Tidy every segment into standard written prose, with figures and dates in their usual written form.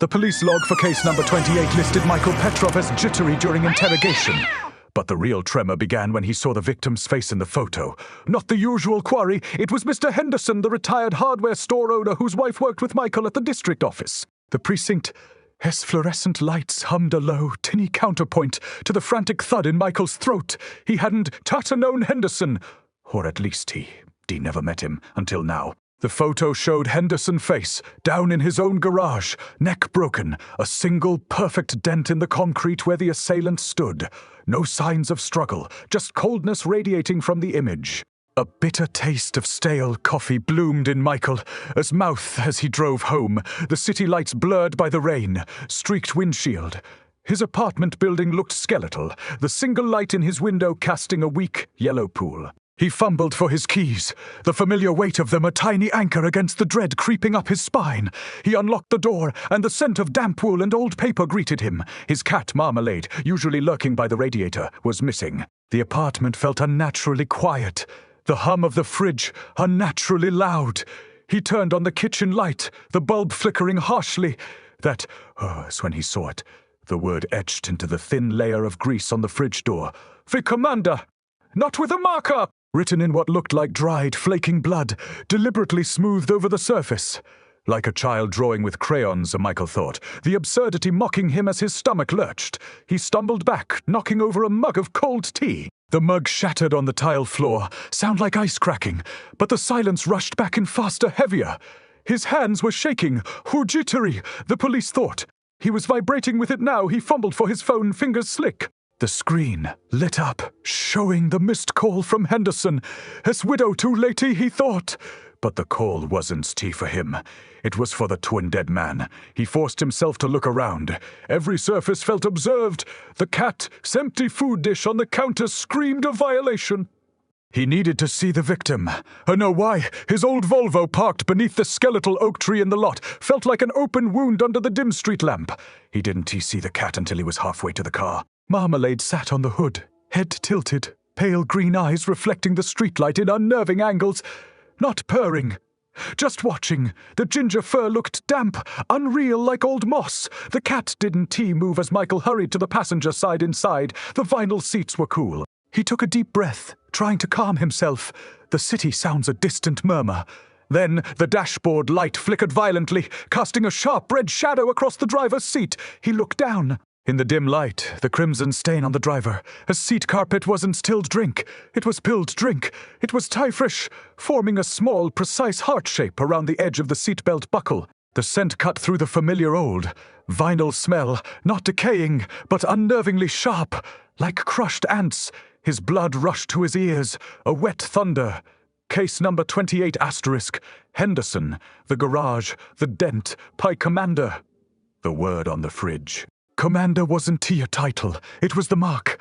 The police log for case number 28 listed Michael Petrov as jittery during interrogation. But the real tremor began when he saw the victim's face in the photo. Not the usual quarry, it was Mr. Henderson, the retired hardware store owner whose wife worked with Michael at the district office. The precinct as fluorescent lights hummed a low, tinny counterpoint to the frantic thud in Michael's throat. He hadn't known Henderson. Or at least he never met him until now. The photo showed Henderson face, down in his own garage, neck broken, a single perfect dent in the concrete where the assailant stood. No signs of struggle, just coldness radiating from the image. A bitter taste of stale coffee bloomed in Michael's mouth as he drove home, the city lights blurred by the rain, streaked windshield. His apartment building looked skeletal, the single light in his window casting a weak yellow pool. He fumbled for his keys, the familiar weight of them a tiny anchor against the dread creeping up his spine. He unlocked the door, and the scent of damp wool and old paper greeted him. His cat, Marmalade, usually lurking by the radiator, was missing. The apartment felt unnaturally quiet. The hum of the fridge unnaturally loud. He turned on the kitchen light, the bulb flickering harshly. That was when he saw it. The word etched into the thin layer of grease on the fridge door. "The commander! Not with a marker!" Written in what looked like dried, flaking blood, deliberately smoothed over the surface. Like a child drawing with crayons, Michael thought, the absurdity mocking him as his stomach lurched. He stumbled back, knocking over a mug of cold tea. The mug shattered on the tile floor, sound like ice cracking, but the silence rushed back in faster, heavier. His hands were shaking. Jittery, the police thought. He was vibrating with it now. He fumbled for his phone, fingers slick. The screen lit up, showing the missed call from Henderson. His widow too latey, he thought. But the call wasn't tea for him. It was for the twin dead man. He forced himself to look around. Every surface felt observed. The cat's empty food dish on the counter screamed a violation. He needed to see the victim. Know why? His old Volvo parked beneath the skeletal oak tree in the lot felt like an open wound under the dim street lamp. He didn't see the cat until he was halfway to the car. Marmalade sat on the hood, head tilted, pale green eyes reflecting the streetlight in unnerving angles. Not purring, just watching. The ginger fur looked damp, unreal like old moss. The cat didn't move as Michael hurried to the passenger side inside. The vinyl seats were cool. He took a deep breath, trying to calm himself. The city sounds a distant murmur. Then the dashboard light flickered violently, casting a sharp red shadow across the driver's seat. He looked down. In the dim light, the crimson stain on the driver. A seat carpet wasn't stilled drink. It was pilled drink. It was tie-fresh, forming a small, precise heart shape around the edge of the seatbelt buckle. The scent cut through the familiar old vinyl smell, not decaying, but unnervingly sharp, like crushed ants. His blood rushed to his ears, a wet thunder. Case number 28 *, Henderson, the garage, the Dent, Pi Commander. The word on the fridge. Commander wasn't a title, it was the mark.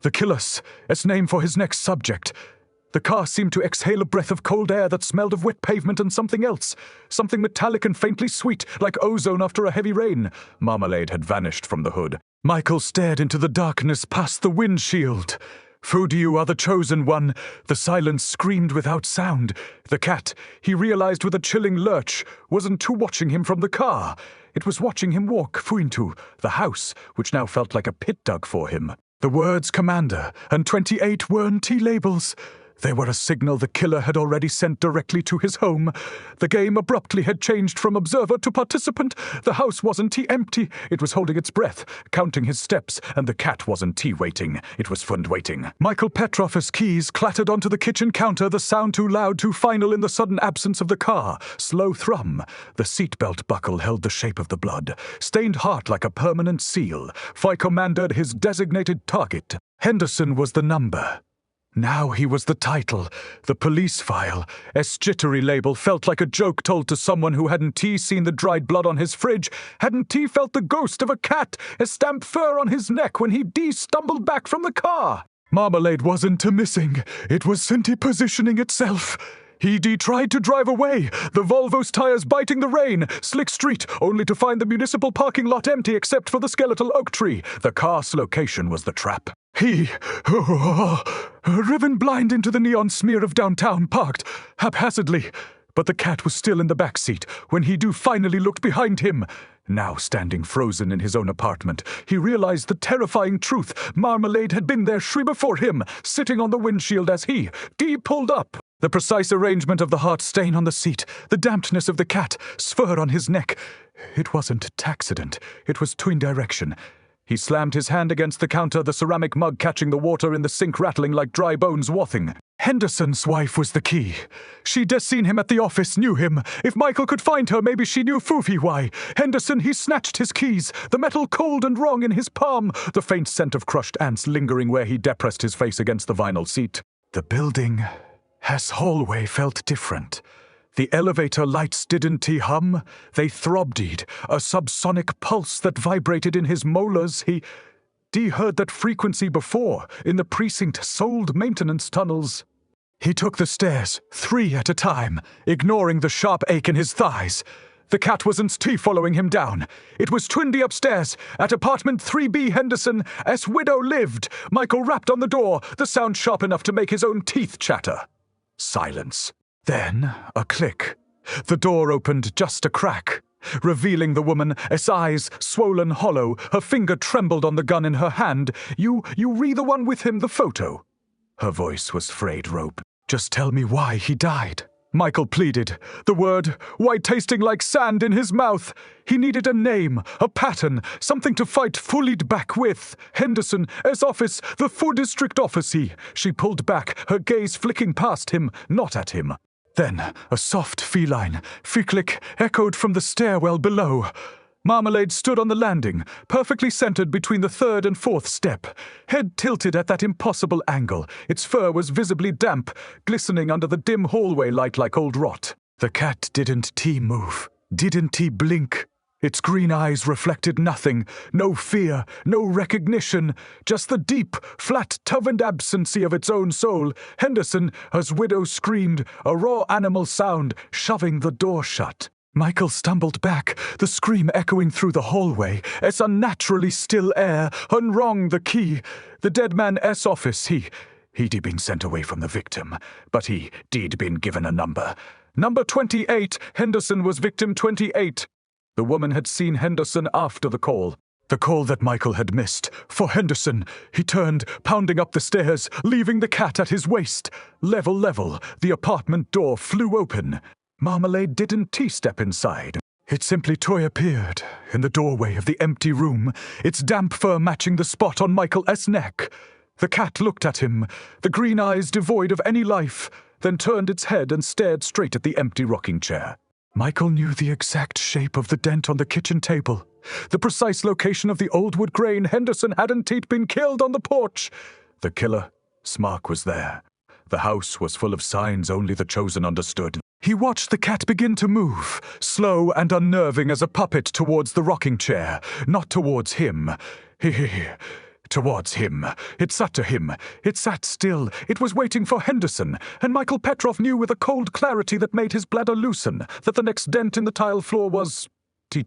The killer's name for his next subject. The car seemed to exhale a breath of cold air that smelled of wet pavement and something else. Something metallic and faintly sweet, like ozone after a heavy rain. Marmalade had vanished from the hood. Michael stared into the darkness past the windshield. "Food, you are the chosen one." The silence screamed without sound. The cat, he realized with a chilling lurch, wasn't too watching him from the car. It was watching him walk into the house, which now felt like a pit dug for him. The words Commander and 28 weren't labels. They were a signal the killer had already sent directly to his home. The game abruptly had changed from observer to participant. The house wasn't empty. It was holding its breath, counting his steps, and the cat wasn't waiting. It was fund waiting. Michael Petrov's keys clattered onto the kitchen counter, the sound too loud, too final in the sudden absence of the car. Slow thrum. The seatbelt buckle held the shape of the blood, stained heart like a permanent seal. Phi commanded his designated target. Henderson was the number. Now he was the title, the police file. Jittery label felt like a joke told to someone who hadn't seen the dried blood on his fridge, hadn't felt the ghost of a cat, stamped fur on his neck when he stumbled back from the car. Marmalade wasn't missing. It was positioning itself. He tried to drive away, the Volvo's tires biting the rain, slick street, only to find the municipal parking lot empty except for the skeletal oak tree. The car's location was the trap. He, driven blind into the neon smear of downtown, parked haphazardly. But the cat was still in the back seat when Hidu finally looked behind him. Now standing frozen in his own apartment, he realized the terrifying truth. Marmalade had been there before him, sitting on the windshield as he pulled up. The precise arrangement of the heart stain on the seat, the dampness of the cat, fur on his neck. It wasn't accident. It was twin direction. He slammed his hand against the counter, the ceramic mug catching the water in the sink rattling like dry bones wathing. Henderson's wife was the key. She'd seen him at the office, knew him. If Michael could find her, maybe she knew Foofy why. Henderson, he snatched his keys, the metal cold and wrong in his palm, the faint scent of crushed ants lingering where he depressed his face against the vinyl seat. The building, his hallway felt different. The elevator lights didn't hum, they throbbed, a subsonic pulse that vibrated in his molars. He heard that frequency before, in the precinct sold maintenance tunnels. He took the stairs, 3 at a time, ignoring the sharp ache in his thighs. The cat wasn't following him down. It was Twindy upstairs, at apartment 3B Henderson, as widow lived. Michael rapped on the door, the sound sharp enough to make his own teeth chatter. Silence. Then, a click. The door opened just a crack, revealing the woman, as eyes swollen hollow. Her finger trembled on the gun in her hand. You re the one with him, the photo. Her voice was frayed rope. Just tell me why he died. Michael pleaded, the word, white tasting like sand in his mouth. He needed a name, a pattern, something to fight fullied back with. Henderson, S office, the 4 district office. She pulled back, her gaze flicking past him, not at him. Then, a soft feline, ficlic, echoed from the stairwell below. Marmalade stood on the landing, perfectly centered between the 3rd and 4th step, head tilted at that impossible angle. Its fur was visibly damp, glistening under the dim hallway light like old rot. The cat didn't move, didn't blink. Its green eyes reflected nothing, no fear, no recognition, just the deep, flat, toughened absency of its own soul. Henderson, as widow screamed, a raw animal sound, shoving the door shut. Michael stumbled back, the scream echoing through the hallway, as unnaturally still air, unrung the key. The dead man S office, he'd been sent away from the victim, but he'd been given a number. Number 28, Henderson was victim 28. The woman had seen Henderson after the call that Michael had missed. For Henderson, he turned, pounding up the stairs, leaving the cat at his waist. Level, the apartment door flew open. Marmalade didn't step inside. It simply appeared in the doorway of the empty room, its damp fur matching the spot on Michael's neck. The cat looked at him, the green eyes devoid of any life, then turned its head and stared straight at the empty rocking chair. Michael knew the exact shape of the dent on the kitchen table, the precise location of the old wood grain. Henderson hadn't been killed on the porch. The killer, Smark, was there. The house was full of signs only the chosen understood. He watched the cat begin to move, slow and unnerving as a puppet towards the rocking chair, not towards him. Towards him. It sat to him. It sat still. It was waiting for Henderson, and Michael Petrov knew with a cold clarity that made his bladder loosen that the next dent in the tile floor was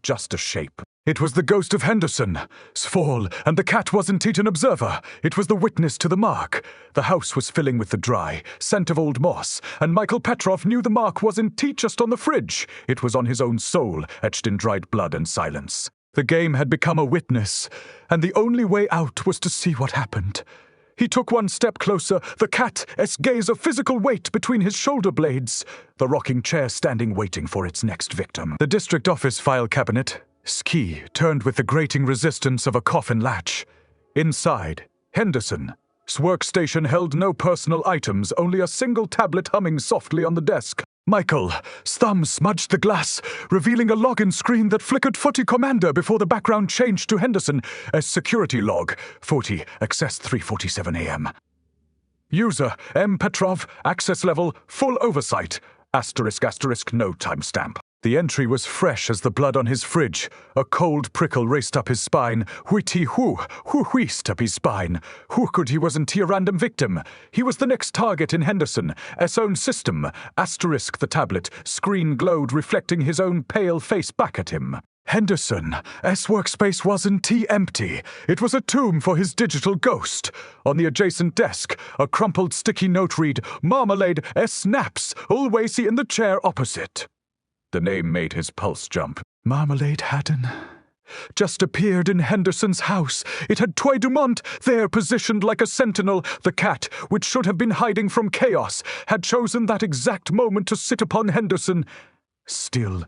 just a shape. It was the ghost of Henderson's fall, and the cat wasn't an observer. It was the witness to the mark. The house was filling with the dry scent of old moss, and Michael Petrov knew the mark wasn't just on the fridge. It was on his own soul, etched in dried blood and silence. The game had become a witness, and the only way out was to see what happened. He took one step closer, the cat's gaze of physical weight between his shoulder blades, the rocking chair standing waiting for its next victim. The district office file cabinet, key turned with the grating resistance of a coffin latch. Inside, Henderson's workstation held no personal items, only a single tablet humming softly on the desk. Michael's thumb smudged the glass, revealing a login screen that flickered 40 Commander before the background changed to Henderson as security log, 40, access 3:47 a.m. User, M. Petrov, access level, full oversight, ***, no timestamp. The entry was fresh as the blood on his fridge. A cold prickle raced up his spine. Wheezed up his spine. Who could he wasn't a random victim? He was the next target in Henderson's own system. ***, the tablet. Screen glowed, reflecting his own pale face back at him. Henderson, workspace wasn't empty. It was a tomb for his digital ghost. On the adjacent desk, a crumpled sticky note read, Marmalade, snaps, always in the chair opposite. The name made his pulse jump. Marmalade hadn't just appeared in Henderson's house. It had Toy Dumont there positioned like a sentinel. The cat, which should have been hiding from chaos, had chosen that exact moment to sit upon Henderson. Still,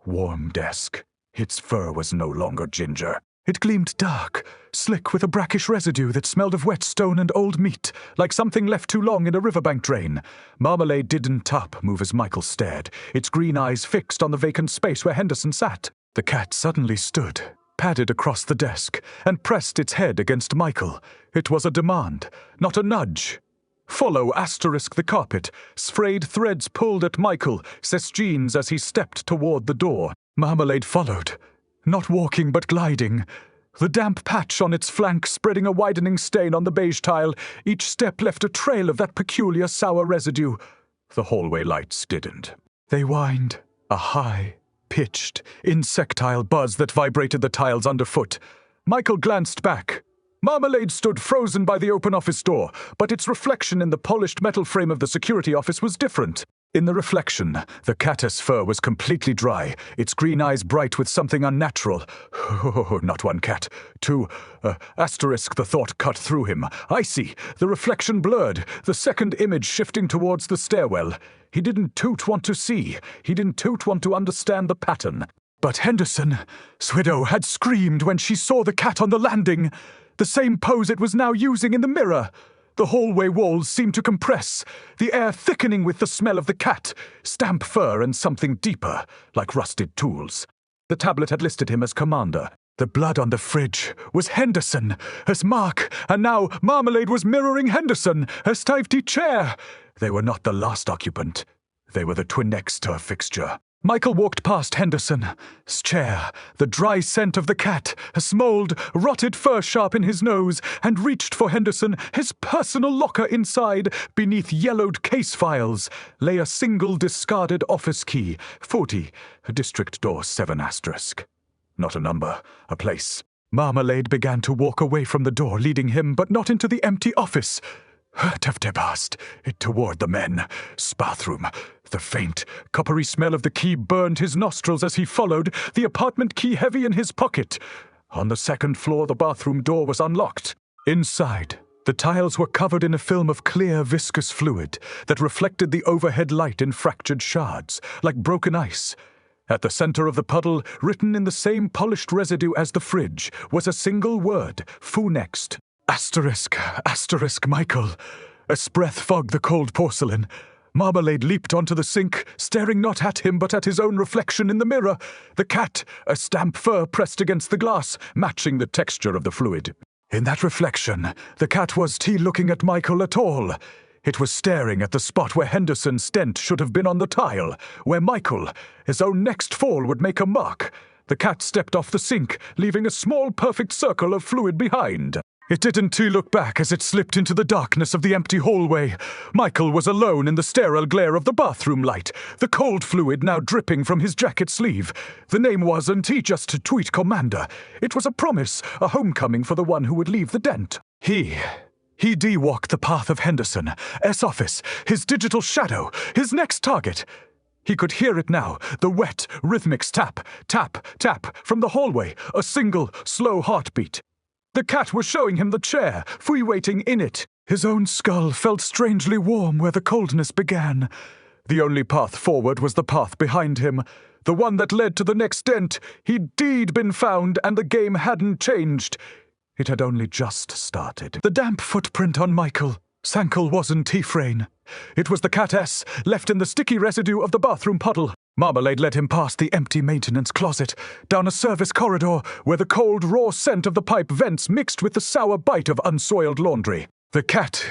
warm desk. Its fur was no longer ginger. It gleamed dark, slick with a brackish residue that smelled of wet stone and old meat, like something left too long in a riverbank drain. Marmalade didn't move as Michael stared, its green eyes fixed on the vacant space where Henderson sat. The cat suddenly stood, padded across the desk, and pressed its head against Michael. It was a demand, not a nudge. Follow the carpet. Frayed threads pulled at Michael, says jeans as he stepped toward the door. Marmalade followed, not walking but gliding. The damp patch on its flank spreading a widening stain on the beige tile. Each step left a trail of that peculiar sour residue. The hallway lights didn't. They whined, a high-pitched, insectile buzz that vibrated the tiles underfoot. Michael glanced back. Marmalade stood frozen by the open office door, but its reflection in the polished metal frame of the security office was different. In the reflection, the cat's fur was completely dry, its green eyes bright with something unnatural. Oh, not one cat. Two. The thought cut through him. Icy. The reflection blurred, the second image shifting towards the stairwell. He didn't want to see. He didn't want to understand the pattern. But Henderson, Swidow, had screamed when she saw the cat on the landing. The same pose it was now using in the mirror. The hallway walls seemed to compress, the air thickening with the smell of the cat, stamp fur and something deeper, like rusted tools. The tablet had listed him as commander. The blood on the fridge was Henderson, as Mark, and now Marmalade was mirroring Henderson, her stivety chair. They were not the last occupant. They were the twin next to her fixture. Michael walked past Henderson's chair, the dry scent of the cat, a smouled, rotted fur sharp in his nose, and reached for Henderson, his personal locker inside. Beneath yellowed case files lay a single discarded office key, 40, district door 7 asterisk. Not a number, a place. Marmalade began to walk away from the door, leading him, but not into the empty office. Past it toward the men's bathroom. The faint, coppery smell of the key burned his nostrils as he followed, the apartment key heavy in his pocket. On the second floor, the bathroom door was unlocked. Inside, the tiles were covered in a film of clear, viscous fluid that reflected the overhead light in fractured shards, like broken ice. At the center of the puddle, written in the same polished residue as the fridge, was a single word, foo next. Michael. A breath fogged the cold porcelain. Marmalade leaped onto the sink, staring not at him but at his own reflection in the mirror. The cat, a stamp fur pressed against the glass, matching the texture of the fluid. In that reflection, the cat was looking at Michael at all. It was staring at the spot where Henderson's dent should have been on the tile, where Michael, his own next fall, would make a mark. The cat stepped off the sink, leaving a small perfect circle of fluid behind. It didn't look back as it slipped into the darkness of the empty hallway. Michael was alone in the sterile glare of the bathroom light, the cold fluid now dripping from his jacket sleeve. The name wasn't just a tweet commander. It was a promise, a homecoming for the one who would leave the Dent. He walked the path of Henderson, office, his digital shadow, his next target. He could hear it now, the wet, rhythmic tap, tap, tap from the hallway, a single, slow heartbeat. The cat was showing him the chair, free-waiting in it. His own skull felt strangely warm where the coldness began. The only path forward was the path behind him, the one that led to the next dent. He'd been found, and the game hadn't changed. It had only just started. The damp footprint on Michael. Sankle wasn't T-Frane. It was the cat left in the sticky residue of the bathroom puddle. Marmalade led him past the empty maintenance closet, down a service corridor where the cold, raw scent of the pipe vents mixed with the sour bite of unsoiled laundry. The cat's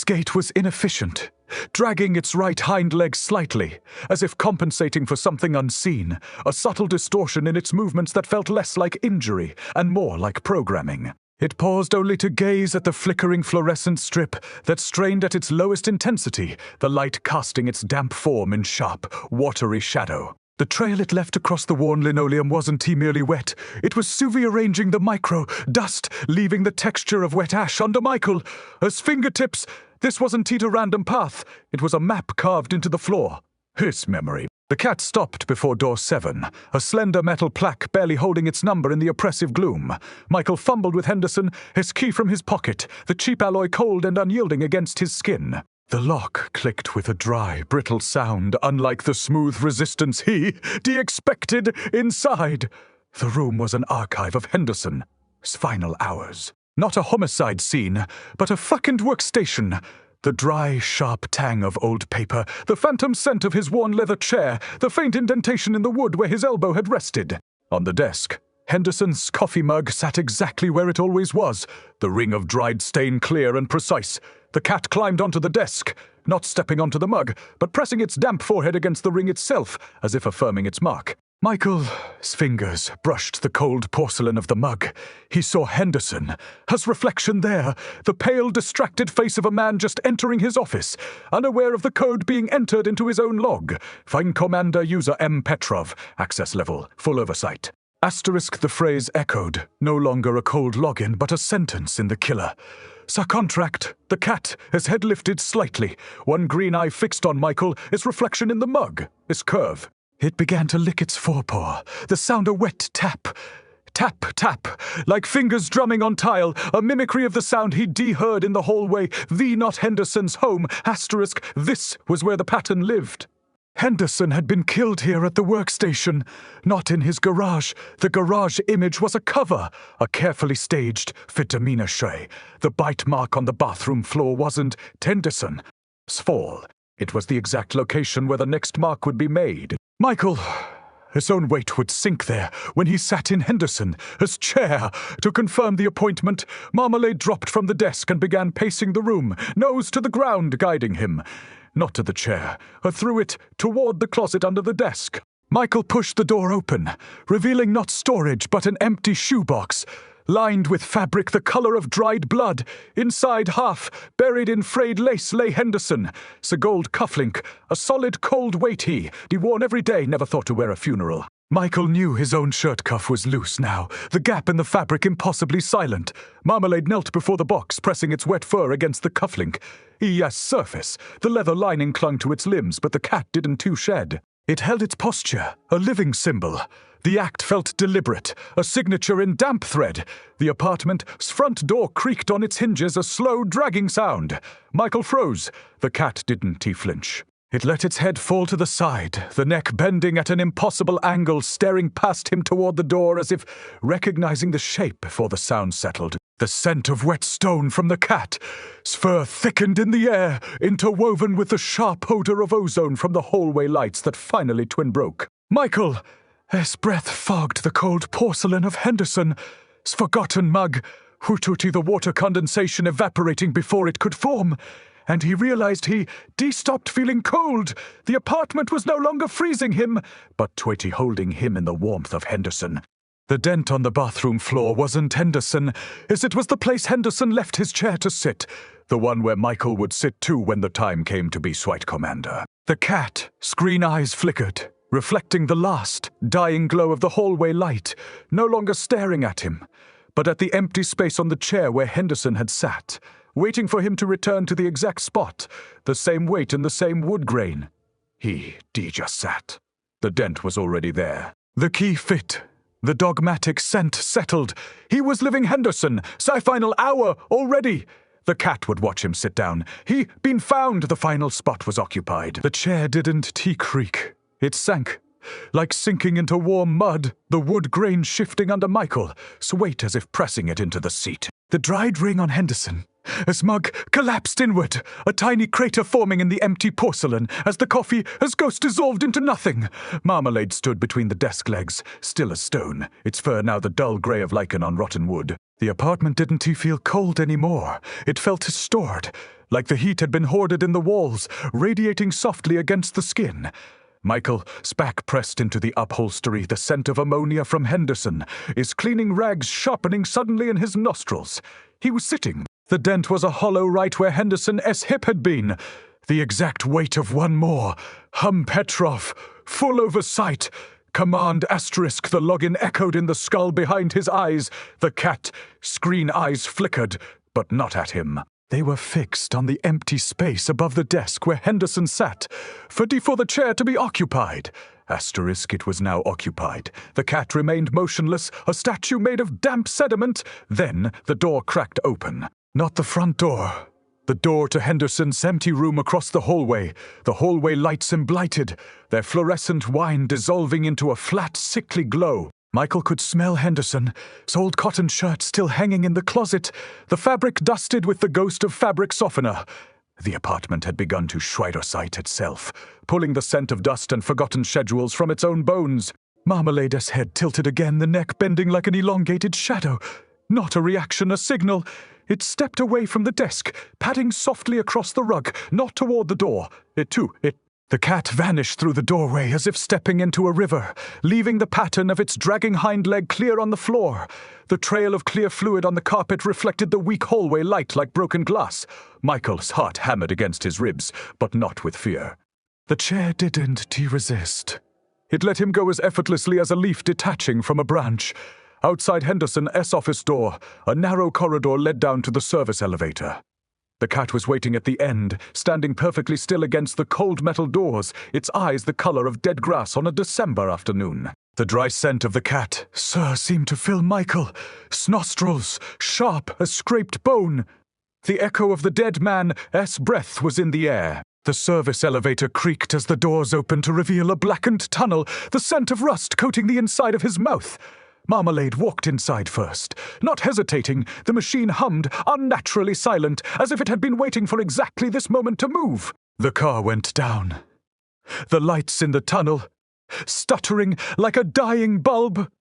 gait was inefficient, dragging its right hind leg slightly, as if compensating for something unseen, a subtle distortion in its movements that felt less like injury and more like programming. It paused only to gaze at the flickering fluorescent strip that strained at its lowest intensity, the light casting its damp form in sharp, watery shadow. The trail it left across the worn linoleum wasn't merely wet. It was sous-arranging the dust, leaving the texture of wet ash under Michael. His fingertips. This wasn't a random path. It was a map carved into the floor. His memory. The cat stopped before door 7, a slender metal plaque barely holding its number in the oppressive gloom. Michael fumbled with Henderson, his key from his pocket, the cheap alloy cold and unyielding against his skin. The lock clicked with a dry, brittle sound, unlike the smooth resistance he expected inside. The room was an archive of Henderson's final hours. Not a homicide scene, but a fucking workstation. The dry, sharp tang of old paper, the phantom scent of his worn leather chair, the faint indentation in the wood where his elbow had rested. On the desk, Henderson's coffee mug sat exactly where it always was, the ring of dried stain clear and precise. The cat climbed onto the desk, not stepping onto the mug, but pressing its damp forehead against the ring itself, as if affirming its mark. Michael's fingers brushed the cold porcelain of the mug. He saw Henderson, his reflection there, the pale, distracted face of a man just entering his office, unaware of the code being entered into his own log. Fine Commander User M. Petrov, access level, full oversight. Asterisk the phrase echoed, no longer a cold login, but a sentence in the killer. Contract. The cat, his head lifted slightly, one green eye fixed on Michael, its reflection in the mug, its curve. It began to lick its forepaw, the sound a wet tap. Tap, tap, like fingers drumming on tile, a mimicry of the sound he'd heard in the hallway, not Henderson's home, asterisk, this was where the pattern lived. Henderson had been killed here at the workstation, not in his garage. The garage image was a cover, a carefully staged fit-a-mina-shay. The bite mark on the bathroom floor wasn't Henderson's fall. It was the exact location where the next mark would be made. Michael, his own weight would sink there when he sat in Henderson's chair. To confirm the appointment, Marmalade dropped from the desk and began pacing the room, nose to the ground, guiding him. Not to the chair, or through it, toward the closet under the desk. Michael pushed the door open, revealing not storage but an empty shoebox, lined with fabric the color of dried blood. Inside, half, buried in frayed lace, lay Henderson. A gold cufflink, a solid cold weight he worn every day, never thought to wear a funeral. Michael knew his own shirt cuff was loose now, the gap in the fabric impossibly silent. Marmalade knelt before the box, pressing its wet fur against the cufflink. Yes, surface. The leather lining clung to its limbs, but the cat didn't too shed. It held its posture, a living symbol. The act felt deliberate, a signature in damp thread. The apartment's front door creaked on its hinges, a slow, dragging sound. Michael froze. The cat didn't flinch. It let its head fall to the side, the neck bending at an impossible angle, staring past him toward the door as if recognizing the shape before the sound settled. The scent of wet stone from the cat's fur thickened in the air, interwoven with the sharp odor of ozone from the hallway lights that finally twin broke. Michael! His breath fogged the cold porcelain of Henderson's forgotten mug, Hututi the water condensation evaporating before it could form. And he realized he stopped feeling cold. The apartment was no longer freezing him, but Twitty holding him in the warmth of Henderson. The dent on the bathroom floor wasn't Henderson, as it was the place Henderson left his chair to sit, the one where Michael would sit too when the time came to be Swight Commander. The cat, screen eyes flickered, reflecting the last, dying glow of the hallway light, no longer staring at him, but at the empty space on the chair where Henderson had sat, waiting for him to return to the exact spot, the same weight and the same wood grain. He just sat. The dent was already there. The key fit. The dogmatic scent settled. He was living Henderson, final hour already. The cat would watch him sit down. He been found. The final spot was occupied. The chair didn't creak. It sank. Like sinking into warm mud, the wood grain shifting under Michael, swayed as if pressing it into the seat. The dried ring on Henderson. His mug collapsed inward, a tiny crater forming in the empty porcelain as the coffee, his ghost dissolved into nothing. Marmalade stood between the desk legs, still as stone, its fur now the dull grey of lichen on rotten wood. The apartment didn't feel cold anymore. It felt stored, like the heat had been hoarded in the walls, radiating softly against the skin. Michael's back pressed into the upholstery, the scent of ammonia from Henderson, his cleaning rags sharpening suddenly in his nostrils. He was sitting. The dent was a hollow right where Henderson's hip had been. The exact weight of one more. Petrov. Full oversight. Command asterisk. The login echoed in the skull behind his eyes. The cat. Screen eyes flickered, but not at him. They were fixed on the empty space above the desk where Henderson sat, ready for the chair to be occupied. Asterisk, it was now occupied. The cat remained motionless, a statue made of damp sediment. Then the door cracked open. Not the front door. The door to Henderson's empty room across the hallway lights blighted, their fluorescent wine dissolving into a flat, sickly glow. Michael could smell Henderson, his old cotton shirt still hanging in the closet, the fabric dusted with the ghost of fabric softener. The apartment had begun to Schweidersight itself, pulling the scent of dust and forgotten schedules from its own bones. Marmalade's head tilted again, the neck bending like an elongated shadow. Not a reaction, a signal. It stepped away from the desk, padding softly across the rug, not toward the door. The cat vanished through the doorway as if stepping into a river, leaving the pattern of its dragging hind leg clear on the floor. The trail of clear fluid on the carpet reflected the weak hallway light like broken glass. Michael's heart hammered against his ribs, but not with fear. The chair didn't resist. It let him go as effortlessly as a leaf detaching from a branch. Outside Henderson's office door, a narrow corridor led down to the service elevator. The cat was waiting at the end, standing perfectly still against the cold metal doors, its eyes the color of dead grass on a December afternoon. The dry scent of the cat, seemed to fill Michael. His nostrils, sharp as scraped bone. The echo of the dead man's breath was in the air. The service elevator creaked as the doors opened to reveal a blackened tunnel, the scent of rust coating the inside of his mouth. Marmalade walked inside first. Not hesitating, the machine hummed, unnaturally silent, as if it had been waiting for exactly this moment to move. The car went down. The lights in the tunnel, stuttering like a dying bulb.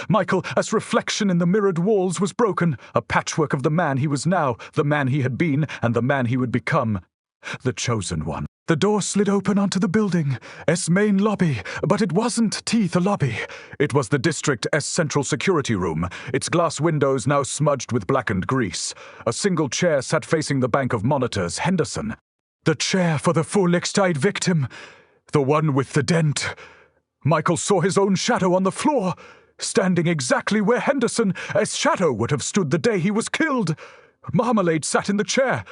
Michael's reflection in the mirrored walls was broken, a patchwork of the man he was now, the man he had been, and the man he would become. The chosen one. The door slid open onto the building's main lobby, but it wasn't the lobby. It was the district's central security room, its glass windows now smudged with blackened grease. A single chair sat facing the bank of monitors, Henderson. The chair for the full-eyed victim. The one with the dent. Michael saw his own shadow on the floor, standing exactly where Henderson's shadow would have stood the day he was killed. Marmalade sat in the chair,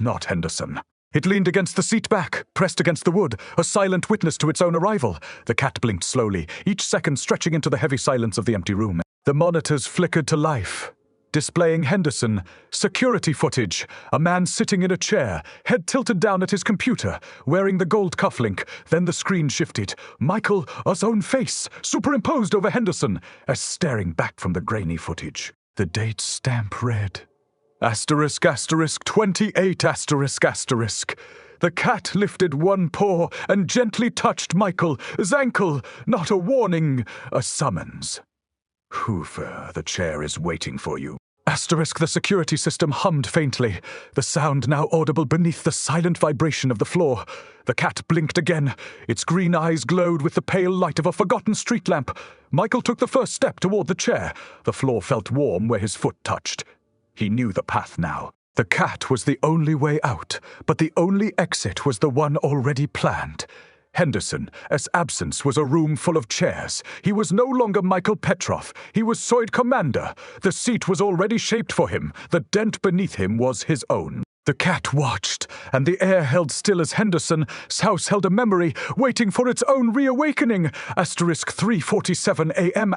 not Henderson. It leaned against the seat back, pressed against the wood, a silent witness to its own arrival. The cat blinked slowly, each second stretching into the heavy silence of the empty room. The monitors flickered to life, displaying Henderson, security footage, a man sitting in a chair, head tilted down at his computer, wearing the gold cufflink. Then the screen shifted. Michael's own face, superimposed over Henderson, as staring back from the grainy footage. The date stamp read, ***28***. The cat lifted one paw and gently touched Michael's ankle, not a warning, a summons. ***Hoover, the chair is waiting for you. The security system hummed faintly, the sound now audible beneath the silent vibration of the floor. The cat blinked again. Its green eyes glowed with the pale light of a forgotten street lamp. Michael took the first step toward the chair. The floor felt warm where his foot touched. He knew the path now. The cat was the only way out, but the only exit was the one already planned. Henderson's absence was a room full of chairs. He was no longer Michael Petrov. He was Soid Commander. The seat was already shaped for him. The dent beneath him was his own. The cat watched, and the air held still as Henderson's house held a memory, waiting for its own reawakening. *3:47 a.m.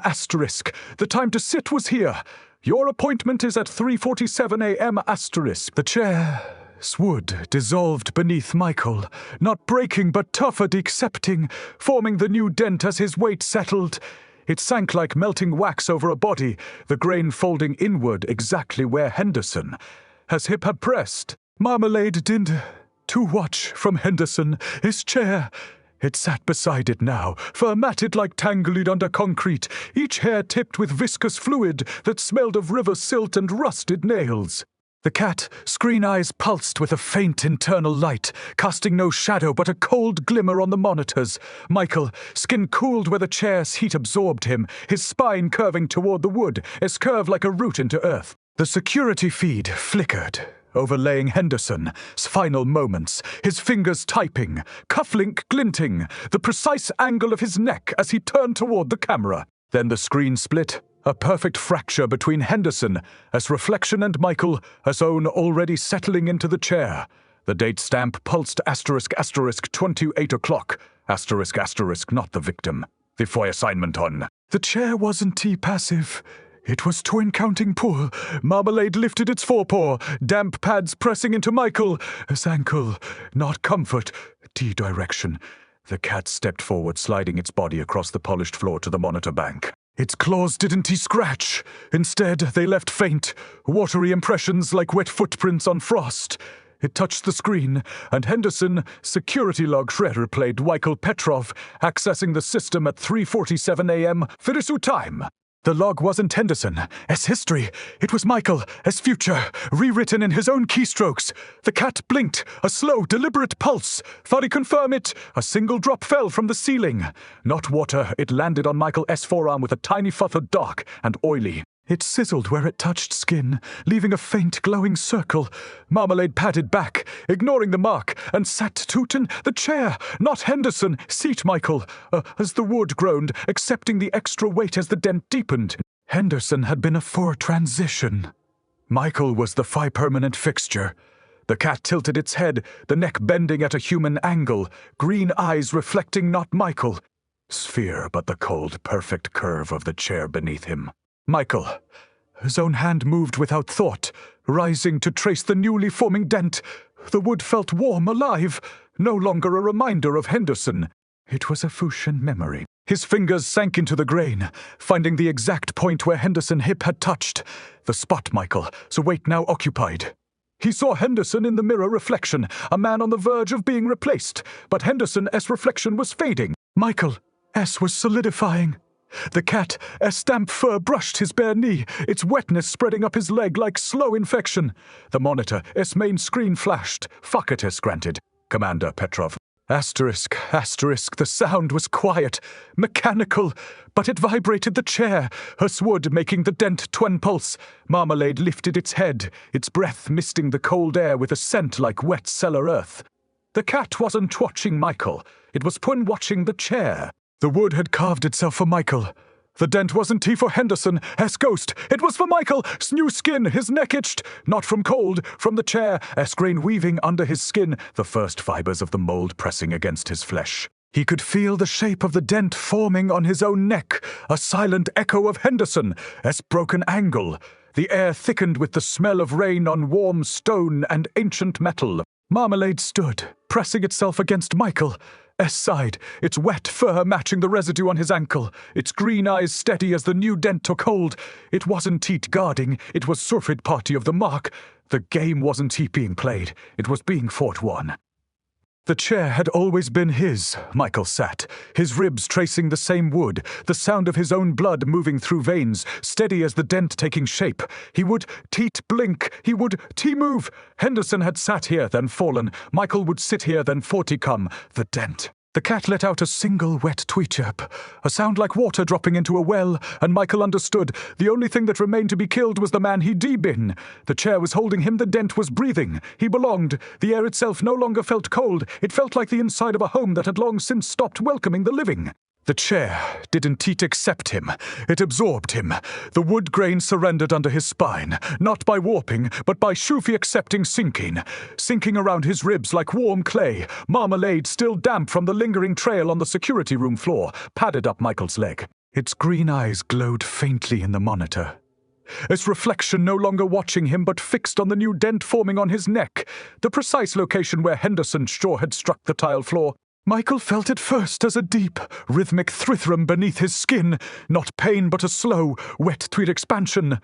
The time to sit was here. Your appointment is at 3:47 a.m. The chair's wood dissolved beneath Michael, not breaking but toughened, accepting, forming the new dent as his weight settled. It sank like melting wax over a body, the grain folding inward exactly where Henderson, as hip had pressed. Marmalade didn't to watch from Henderson, his chair. It sat beside it now, fur matted like tangled under concrete, each hair tipped with viscous fluid that smelled of river silt and rusted nails. The cat, screen eyes pulsed with a faint internal light, casting no shadow but a cold glimmer on the monitors. Michael, skin cooled where the chair's heat absorbed him, his spine curving toward the wood, as curved like a root into earth. The security feed flickered. overlaying Henderson's final moments, his fingers typing, cufflink glinting, the precise angle of his neck as he turned toward the camera. Then the screen split, a perfect fracture between Henderson as reflection and Michael as own already settling into the chair. The date stamp pulsed *** 28 o'clock, ***, not the victim. The FOI assignment on. The chair wasn't passive. It was twin counting pull. Marmalade lifted its forepaw, damp pads pressing into Michael's ankle. Not comfort, direction. The cat stepped forward, sliding its body across the polished floor to the monitor bank. Its claws didn't scratch. Instead, they left faint, watery impressions like wet footprints on frost. It touched the screen, and Henderson, security log shredder played Michael Petrov, accessing the system at 3:47 a.m. Firisu time. The log wasn't Henderson as history. It was Michael as future, rewritten in his own keystrokes. The cat blinked, a slow, deliberate pulse. Thought he confirmed it. A single drop fell from the ceiling. Not water, it landed on Michael's forearm with a tiny flutter dark and oily. It sizzled where it touched skin, leaving a faint glowing circle. Marmalade patted back, ignoring the mark, and sat tootin' the chair, not Henderson, seat Michael, as the wood groaned, accepting the extra weight as the dent deepened. Henderson had been a transition. Michael was the permanent fixture. The cat tilted its head, the neck bending at a human angle, green eyes reflecting not Michael. Sphere, but the cold, perfect curve of the chair beneath him. Michael. His own hand moved without thought, rising to trace the newly forming dent. The wood felt warm, alive, no longer a reminder of Henderson. It was a Fushan memory. His fingers sank into the grain, finding the exact point where Henderson's hip had touched. The spot Michael's weight now occupied. He saw Henderson in the mirror reflection, a man on the verge of being replaced, but Henderson's reflection was fading. Michael's was solidifying. The cat's damp fur brushed his bare knee, its wetness spreading up his leg like slow infection. The monitor's main screen flashed. Fuck granted. Commander Petrov. Asterisk, the sound was quiet, mechanical, but it vibrated the chair, her wood making the dent twin pulse. Marmalade lifted its head, its breath misting the cold air with a scent like wet cellar earth. The cat wasn't watching Michael, it was watching the chair. The wood had carved itself for Michael. The dent wasn't for Henderson, ghost. It was for Michael's new skin, his neck itched. Not from cold, from the chair, grain weaving under his skin, the first fibers of the mold pressing against his flesh. He could feel the shape of the dent forming on his own neck, a silent echo of Henderson's broken angle. The air thickened with the smell of rain on warm stone and ancient metal. Marmalade stood, pressing itself against Michael's side, its wet fur matching the residue on his ankle, its green eyes steady as the new dent took hold. It wasn't Teat guarding, it was surfeit party of the mark. The game wasn't being played, it was being fought won. The chair had always been his, Michael sat, his ribs tracing the same wood, the sound of his own blood moving through veins, steady as the dent taking shape. He would teat blink, he would move. Henderson had sat here, then fallen. Michael would sit here, then come. The dent. The cat let out a single wet tweet-chirp, a sound like water dropping into a well, and Michael understood. The only thing that remained to be killed was the man he'd been. The chair was holding him, the dent was breathing. He belonged. The air itself no longer felt cold. It felt like the inside of a home that had long since stopped welcoming the living. The chair didn't accept him. It absorbed him. The wood grain surrendered under his spine, not by warping, but by Shufi accepting sinking around his ribs like warm clay. Marmalade, still damp from the lingering trail on the security room floor, padded up Michael's leg. Its green eyes glowed faintly in the monitor. Its reflection no longer watching him but fixed on the new dent forming on his neck, the precise location where Henderson's jaw had struck the tile floor. Michael felt it first as a deep, rhythmic thrythrum beneath his skin, not pain but a slow, wet tweet expansion.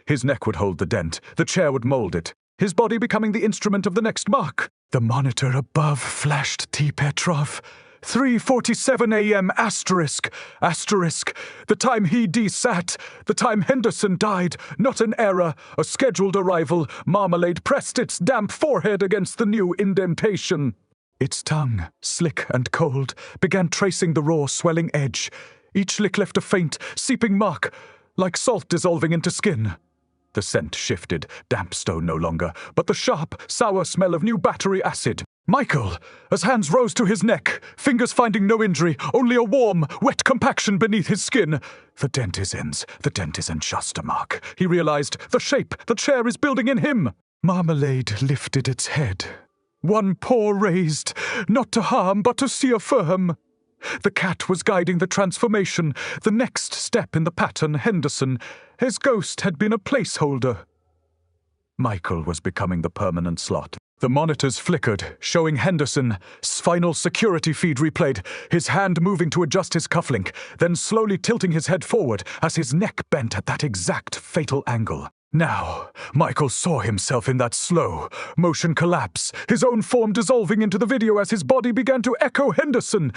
His neck would hold the dent, the chair would mold it, his body becoming the instrument of the next mark. The monitor above flashed T. Petrov. 3:47 a.m. asterisk. The time he sat, the time Henderson died, not an error, a scheduled arrival. Marmalade pressed its damp forehead against the new indentation. Its tongue, slick and cold, began tracing the raw, swelling edge. Each lick left a faint, seeping mark, like salt dissolving into skin. The scent shifted, damp stone no longer, but the sharp, sour smell of new battery acid. Michael, as hands rose to his neck, fingers finding no injury, only a warm, wet compaction beneath his skin. The dent isn't just a mark. He realized, the shape the chair is building in him. Marmalade lifted its head. One paw raised, not to harm, but to see affirm. The cat was guiding the transformation, the next step in the pattern, Henderson. His ghost had been a placeholder. Michael was becoming the permanent slot. The monitors flickered, showing Henderson's final security feed replayed, his hand moving to adjust his cufflink, then slowly tilting his head forward as his neck bent at that exact fatal angle. Now, Michael saw himself in that slow motion collapse, his own form dissolving into the video as his body began to echo Henderson.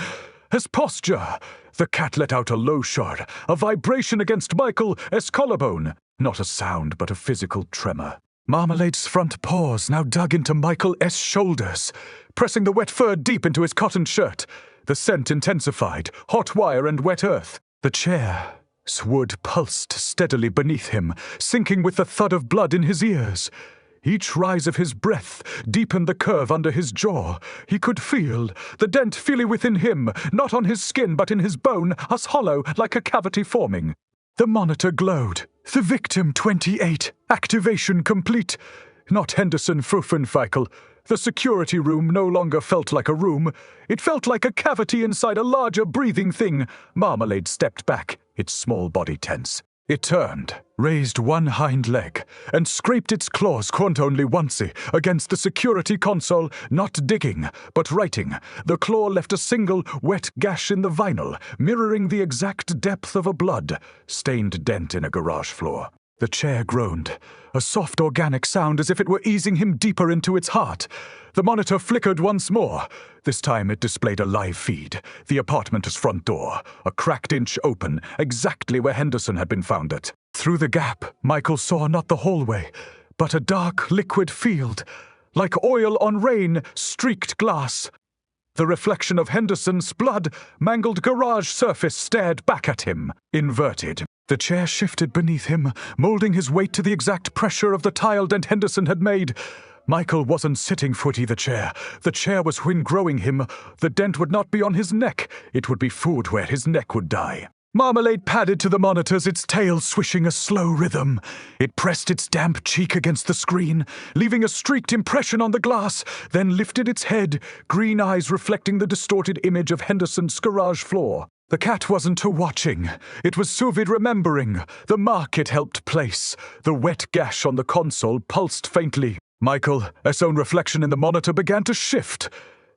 His posture. The cat let out a low shot, a vibration against Michael's collarbone. Not a sound, but a physical tremor. Marmalade's front paws now dug into Michael's shoulders, pressing the wet fur deep into his cotton shirt. The scent intensified, hot wire and wet earth. The chair's wood pulsed steadily beneath him, sinking with the thud of blood in his ears. Each rise of his breath deepened the curve under his jaw. He could feel the dent feeling within him, not on his skin but in his bone, as hollow like a cavity forming. The monitor glowed. The victim 28. Activation complete. Not Henderson Pfeffenfeichel. The security room no longer felt like a room. It felt like a cavity inside a larger breathing thing. Marmalade stepped back, its small body tense. It turned, raised one hind leg, and scraped its claws only once against the security console, not digging, but writing. The claw left a single wet gash in the vinyl, mirroring the exact depth of a blood-stained dent in a garage floor. The chair groaned, a soft organic sound as if it were easing him deeper into its heart. The monitor flickered once more. This time it displayed a live feed. The apartment's front door, a cracked inch open, exactly where Henderson had been found at. Through the gap, Michael saw not the hallway, but a dark liquid field, like oil on rain-streaked glass. The reflection of Henderson's blood-mangled garage surface stared back at him, inverted. The chair shifted beneath him, molding his weight to the exact pressure of the tile dent Henderson had made. Michael wasn't sitting footy the chair. The chair was windgrowing him. The dent would not be on his neck. It would be food where his neck would die. Marmalade padded to the monitors, its tail swishing a slow rhythm. It pressed its damp cheek against the screen, leaving a streaked impression on the glass, then lifted its head, green eyes reflecting the distorted image of Henderson's garage floor. The cat wasn't watching. It was Suvid remembering. The mark it helped place. The wet gash on the console pulsed faintly. Michael's own reflection in the monitor began to shift.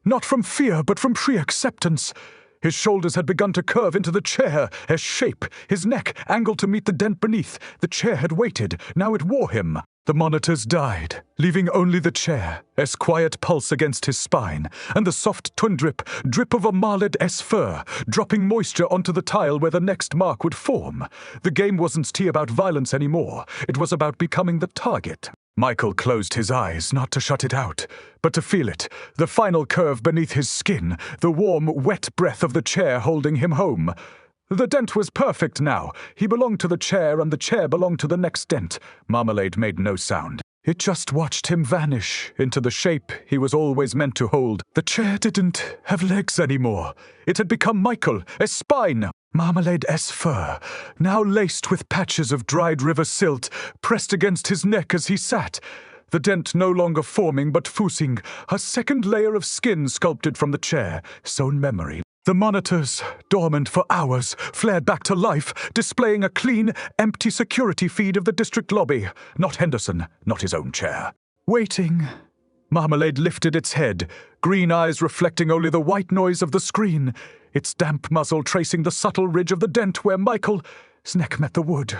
Not from fear, but from pre-acceptance. His shoulders had begun to curve into the chair's shape, his neck angled to meet the dent beneath. The chair had waited. Now it wore him. The monitors died, leaving only the chair's quiet pulse against his spine, and the soft drip of a Marmalade's fur, dropping moisture onto the tile where the next mark would form. The game wasn't about violence anymore. It was about becoming the target. Michael closed his eyes, not to shut it out, but to feel it, the final curve beneath his skin, the warm, wet breath of the chair holding him home. The dent was perfect now. He belonged to the chair, and the chair belonged to the next dent. Marmalade made no sound. It just watched him vanish into the shape he was always meant to hold. The chair didn't have legs anymore. It had become Michael's spine. Marmalade's fur, now laced with patches of dried river silt, pressed against his neck as he sat. The dent no longer forming but fusing, a second layer of skin sculpted from the chair's own memory. The monitors, dormant for hours, flared back to life, displaying a clean, empty security feed of the district lobby. Not Henderson, not his own chair. Waiting. Marmalade lifted its head, green eyes reflecting only the white noise of the screen, its damp muzzle tracing the subtle ridge of the dent where Michael's neck met the wood.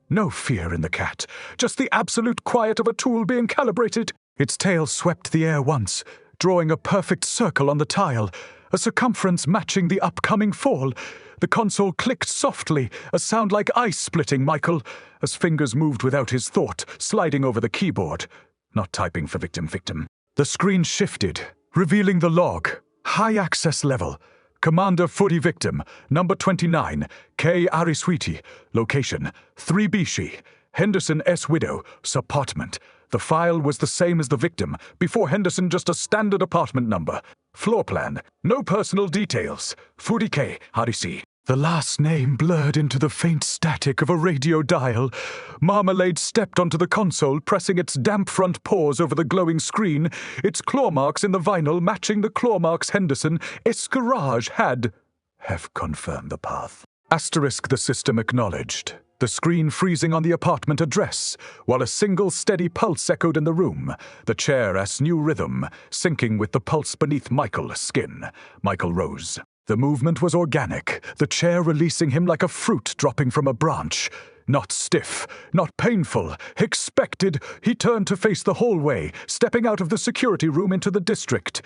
No fear in the cat, just the absolute quiet of a tool being calibrated. Its tail swept the air once, drawing a perfect circle on the tile, a circumference matching the upcoming fall. The console clicked softly, a sound like ice splitting Michael, as fingers moved without his thought, sliding over the keyboard. Not typing for victim. The screen shifted, revealing the log. High access level. Commander Footy victim, number 29, K. Ariswiti. Location, 3 Bishi. Henderson S. widow's apartment. The file was the same as the victim. Before Henderson, just a standard apartment number. Floor plan. No personal details. 40K, RDC. The last name blurred into the faint static of a radio dial. Marmalade stepped onto the console, pressing its damp front paws over the glowing screen, its claw marks in the vinyl matching the claw marks Henderson Escarage have confirmed the path. Asterisk the system acknowledged. The screen freezing on the apartment address, while a single steady pulse echoed in the room, the chair as new rhythm, syncing with the pulse beneath Michael's skin. Michael rose. The movement was organic, the chair releasing him like a fruit dropping from a branch. Not stiff, not painful, expected, he turned to face the hallway, stepping out of the security room into the district's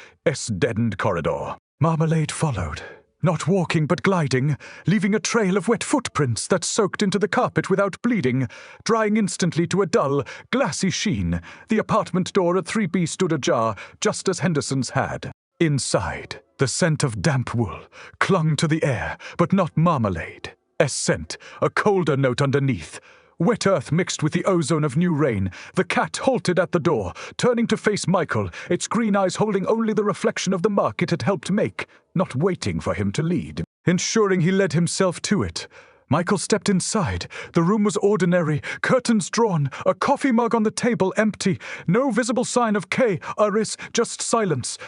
deadened corridor. Marmalade followed. Not walking but gliding, leaving a trail of wet footprints that soaked into the carpet without bleeding, drying instantly to a dull, glassy sheen. The apartment door at 3B stood ajar, just as Henderson's had. Inside, the scent of damp wool clung to the air, but not Marmalade. A scent, a colder note underneath. Wet earth mixed with the ozone of new rain. The cat halted at the door, turning to face Michael, its green eyes holding only the reflection of the mark it had helped make, not waiting for him to lead, ensuring he led himself to it. Michael stepped inside. The room was ordinary, curtains drawn, a coffee mug on the table empty, no visible sign of K-Aris, just silence.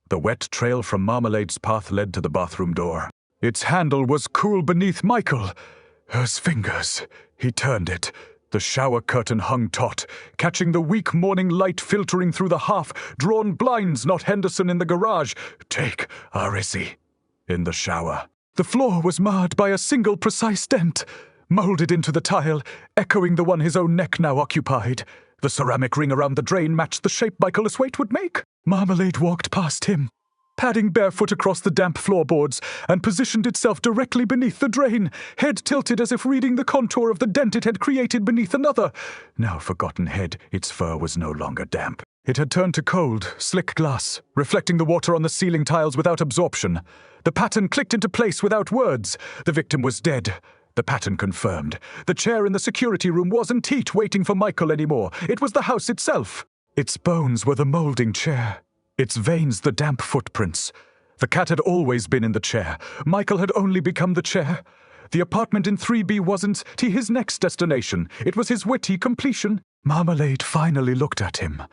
The wet trail from Marmalade's path led to the bathroom door. Its handle was cool beneath Michael. Hers fingers. He turned it. The shower curtain hung taut, catching the weak morning light filtering through the half-drawn blinds, not Henderson in the garage. Take Arisi. In the shower. The floor was marred by a single precise dent, molded into the tile, echoing the one his own neck now occupied. The ceramic ring around the drain matched the shape Michael's weight would make. Marmalade walked past him, padding barefoot across the damp floorboards, and positioned itself directly beneath the drain, head tilted as if reading the contour of the dent it had created beneath another. Now forgotten head, its fur was no longer damp. It had turned to cold, slick glass, reflecting the water on the ceiling tiles without absorption. The pattern clicked into place without words. The victim was dead. The pattern confirmed. The chair in the security room wasn't Teat waiting for Michael anymore. It was the house itself. Its bones were the molding chair. Its veins the damp footprints. The cat had always been in the chair. Michael had only become the chair. The apartment in 3B wasn't his next destination. It was his witty completion. Marmalade finally looked at him.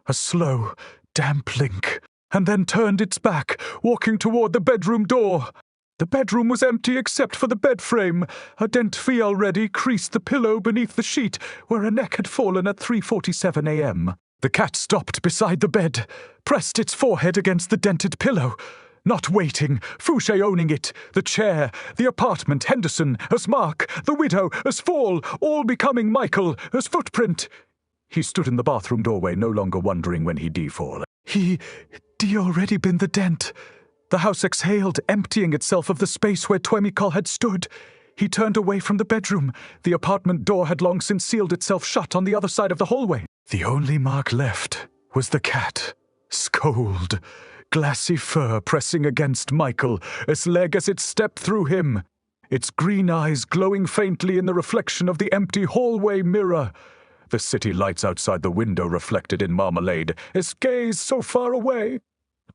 A slow, damp blink, and then turned its back, walking toward the bedroom door. The bedroom was empty except for the bed frame. A dent fee already creased the pillow beneath the sheet, where a neck had fallen at 3:47 a.m. The cat stopped beside the bed, pressed its forehead against the dented pillow. Not waiting, Fouché owning it, the chair, the apartment, Henderson, as Mark, the widow, as Fall, all becoming Michael, as footprint. He stood in the bathroom doorway, no longer wondering when he'd fall. He'd already been the dent. The house exhaled, emptying itself of the space where Twemikol had stood. He turned away from the bedroom. The apartment door had long since sealed itself shut on the other side of the hallway. The only mark left was the cat. Scold. Glassy fur pressing against Michael, its leg as it stepped through him. Its green eyes glowing faintly in the reflection of the empty hallway mirror. The city lights outside the window reflected in Marmalade, its gaze so far away,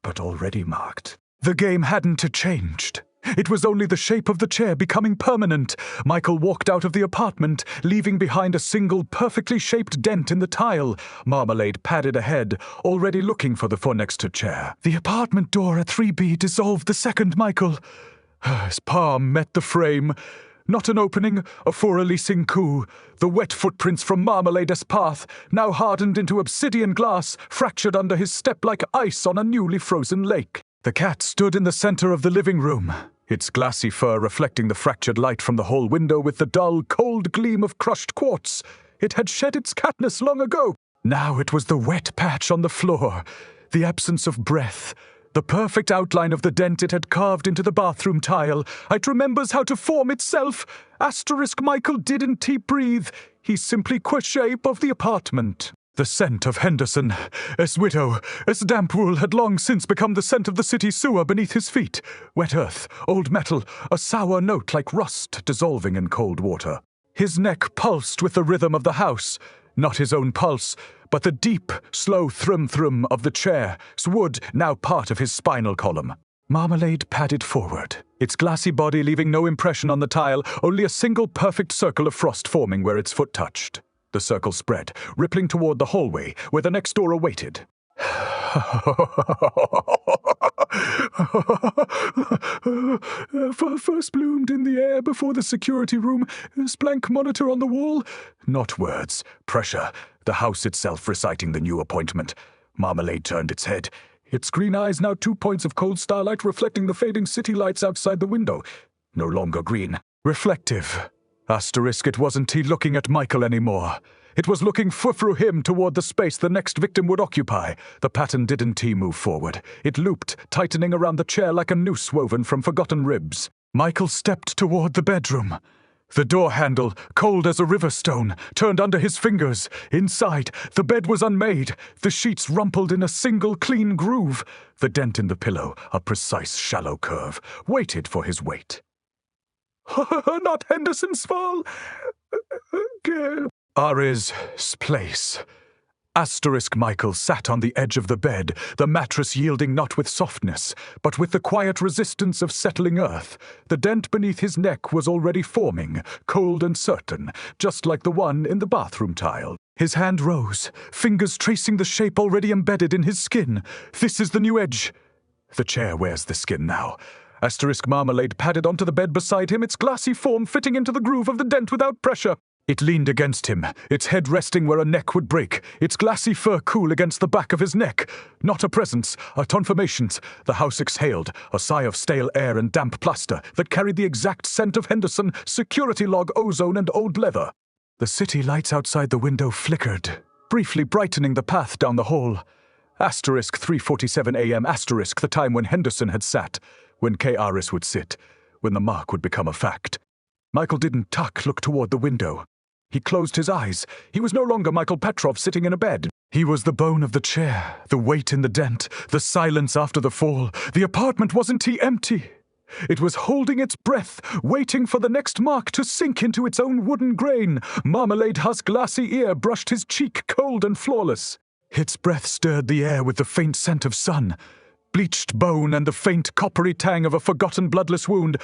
but already marked. The game hadn't changed. It was only the shape of the chair becoming permanent. Michael walked out of the apartment, leaving behind a single perfectly shaped dent in the tile. Marmalade padded ahead, already looking for the next chair. The apartment door at 3B dissolved the second Michael. His palm met the frame. Not an opening, a for-releasing coup. The wet footprints from Marmalade's path, now hardened into obsidian glass, fractured under his step like ice on a newly frozen lake. The cat stood in the center of the living room, its glassy fur reflecting the fractured light from the hall window with the dull, cold gleam of crushed quartz. It had shed its catness long ago. Now it was the wet patch on the floor, the absence of breath, the perfect outline of the dent it had carved into the bathroom tile. It remembers how to form itself. Asterisk Michael didn't he breathe. He simply shape of the apartment. The scent of Henderson, as widow, as damp wool, had long since become the scent of the city sewer beneath his feet. Wet earth, old metal, a sour note like rust dissolving in cold water. His neck pulsed with the rhythm of the house. Not his own pulse, but the deep, slow thrum-thrum of the chair's wood, now part of his spinal column. Marmalade padded forward, its glassy body leaving no impression on the tile, only a single perfect circle of frost forming where its foot touched. The circle spread, rippling toward the hallway, where the next door awaited. First bloomed in the air before the security room, blank monitor on the wall. Not words, pressure, the house itself reciting the new appointment. Marmalade turned its head, its green eyes now 2 points of cold starlight reflecting the fading city lights outside the window. No longer green, reflective. Asterisk, it wasn't he looking at Michael anymore. It was looking through him toward the space the next victim would occupy. The pattern didn't move forward. It looped, tightening around the chair like a noose woven from forgotten ribs. Michael stepped toward the bedroom. The door handle, cold as a river stone, turned under his fingers. Inside, the bed was unmade, the sheets rumpled in a single clean groove. The dent in the pillow, a precise shallow curve, waited for his weight. Not Henderson's fall. Ari's place. Asterisk Michael sat on the edge of the bed, the mattress yielding not with softness, but with the quiet resistance of settling earth. The dent beneath his neck was already forming, cold and certain, just like the one in the bathroom tile. His hand rose, fingers tracing the shape already embedded in his skin. This is the new edge. The chair wears the skin now. Asterisk Marmalade padded onto the bed beside him, its glassy form fitting into the groove of the dent without pressure. It leaned against him, its head resting where a neck would break, its glassy fur cool against the back of his neck. Not a presence, a confirmations. The house exhaled, a sigh of stale air and damp plaster that carried the exact scent of Henderson, security log, ozone, and old leather. The city lights outside the window flickered, briefly brightening the path down the hall. Asterisk 3:47 a.m. asterisk the time when Henderson had sat, when K. Aris would sit, when the mark would become a fact. Michael didn't look toward the window. He closed his eyes. He was no longer Michael Petrov sitting in a bed. He was the bone of the chair, the weight in the dent, the silence after the fall. The apartment wasn't empty. It was holding its breath, waiting for the next mark to sink into its own wooden grain. Marmalade-husk glassy ear brushed his cheek cold and flawless. Its breath stirred the air with the faint scent of sun. Bleached bone and the faint coppery tang of a forgotten bloodless wound.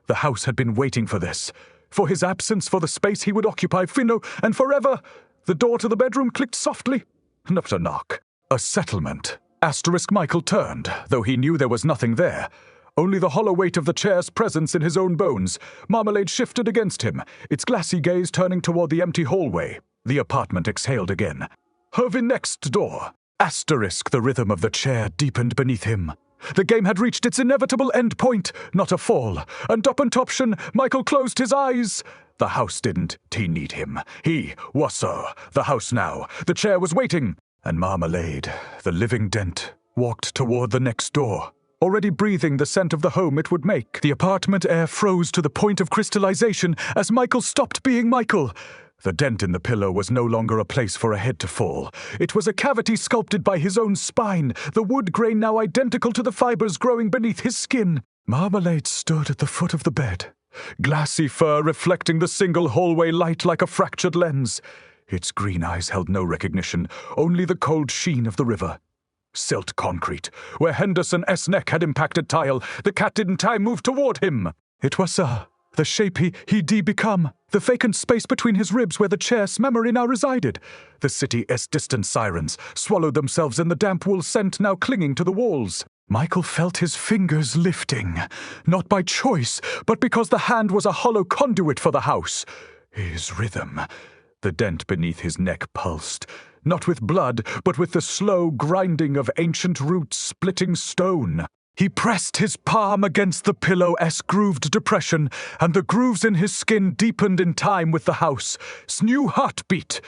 The house had been waiting for this. For his absence, for the space he would occupy, finno, and forever. The door to the bedroom clicked softly. Not a knock. A settlement. Asterisk Michael turned, though he knew there was nothing there. Only the hollow weight of the chair's presence in his own bones. Marmalade shifted against him, its glassy gaze turning toward the empty hallway. The apartment exhaled again. Hervey next door. Asterisk the rhythm of the chair deepened beneath him. The game had reached its inevitable end point, not a fall. And up and option, Michael closed his eyes. The house didn't need him. He was so. The house now. The chair was waiting. And Marmalade, the living dent, walked toward the next door. Already breathing the scent of the home it would make, the apartment air froze to the point of crystallization as Michael stopped being Michael. The dent in the pillow was no longer a place for a head to fall. It was a cavity sculpted by his own spine, the wood grain now identical to the fibers growing beneath his skin. Marmalade stood at the foot of the bed, glassy fur reflecting the single hallway light like a fractured lens. Its green eyes held no recognition, only the cold sheen of the river. Silt concrete, where Henderson's neck had impacted tile, the cat didn't move toward him. It was the shape he'd become, the vacant space between his ribs where the chair's memory now resided. The city's distant sirens swallowed themselves in the damp wool scent now clinging to the walls. Michael felt his fingers lifting, not by choice, but because the hand was a hollow conduit for the house. His rhythm. The dent beneath his neck pulsed, not with blood, but with the slow grinding of ancient roots splitting stone. He pressed his palm against the pillow's grooved depression, and the grooves in his skin deepened in time with the house's new heartbeat.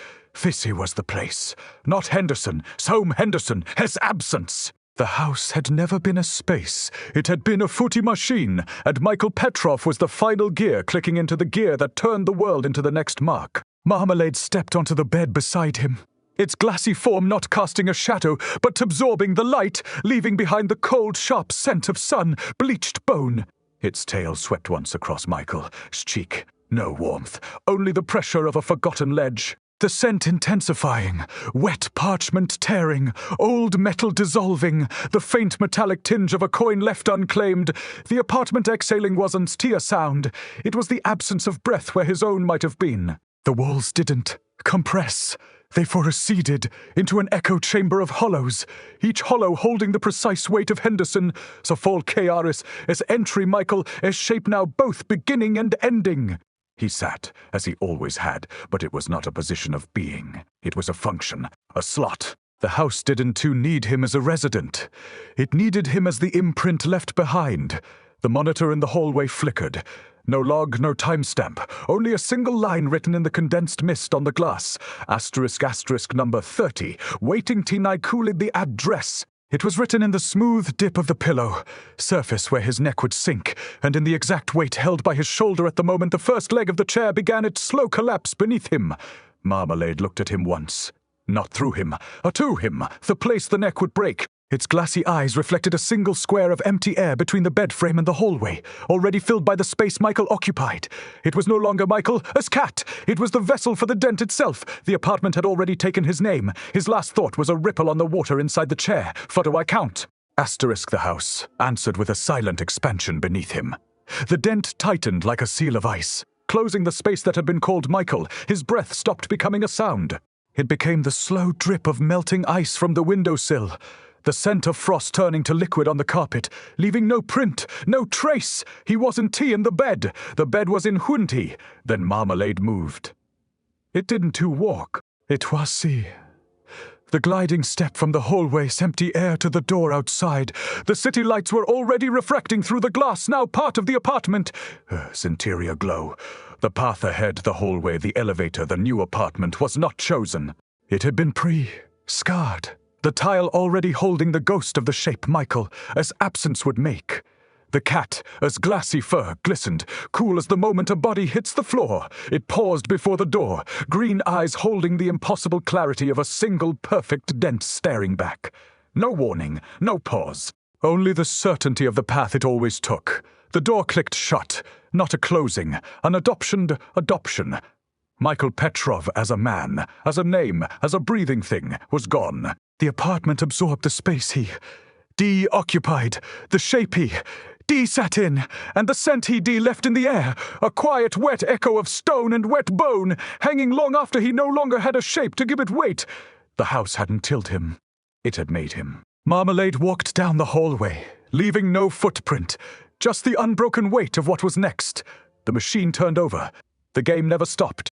This was the place, not Henderson's home, Henderson's absence. The house had never been a space. It had been a footy machine, and Michael Petrov was the final gear clicking into the gear that turned the world into the next mark. Marmalade stepped onto the bed beside him, its glassy form not casting a shadow, but absorbing the light, leaving behind the cold, sharp scent of sun, bleached bone. Its tail swept once across Michael's cheek, No warmth, only the pressure of a forgotten ledge. The scent intensifying, wet parchment tearing, old metal dissolving, the faint metallic tinge of a coin left unclaimed. The apartment exhaling wasn't tear sound. It was the absence of breath where his own might have been. The walls didn't compress. They receded into an echo chamber of hollows, each hollow holding the precise weight of Henderson, so fall Chaos, as entry Michael, as shape now both beginning and ending. He sat, as he always had, but it was not a position of being. It was a function, a slot. The house didn't too need him as a resident. It needed him as the imprint left behind. The monitor in the hallway flickered. No log, no timestamp, only a single line written in the condensed mist on the glass. *** number 30, waiting Tinai Coolid the address. It was written in the smooth dip of the pillow, surface where his neck would sink, and in the exact weight held by his shoulder at the moment the first leg of the chair began its slow collapse beneath him. Marmalade looked at him once. Not through him, to him, the place the neck would break. Its glassy eyes reflected a single square of empty air between the bed frame and the hallway, already filled by the space Michael occupied. It was no longer Michael, as cat. It was the vessel for the Dent itself. The apartment had already taken his name. His last thought was a ripple on the water inside the chair. For do I count? The house answered with a silent expansion beneath him. The Dent tightened like a seal of ice. Closing the space that had been called Michael, his breath stopped becoming a sound. It became the slow drip of melting ice from the windowsill. The scent of frost turning to liquid on the carpet, leaving no print, no trace. He wasn't tea in the bed. The bed was in Hunti. Then Marmalade moved. It didn't too walk. It was see. The gliding step from the hallway's empty air to the door outside. The city lights were already refracting through the glass, now part of the apartment. Earth's interior glow. The path ahead, the hallway, the elevator, the new apartment was not chosen. It had been scarred. The tile already holding the ghost of the shape Michael, as absence would make. The cat, as glassy fur, glistened, cool as the moment a body hits the floor. It paused before the door, green eyes holding the impossible clarity of a single perfect Dent staring back. No warning, no pause. Only the certainty of the path it always took. The door clicked shut, not a closing, an adoption. Michael Petrov as a man, as a name, as a breathing thing, was gone. The apartment absorbed the space he occupied, the shape he sat in, and the scent he left in the air, a quiet, wet echo of stone and wet bone, hanging long after he no longer had a shape to give it weight. The house hadn't killed him. It had made him. Marmalade walked down the hallway, leaving no footprint, just the unbroken weight of what was next. The machine turned over. The game never stopped.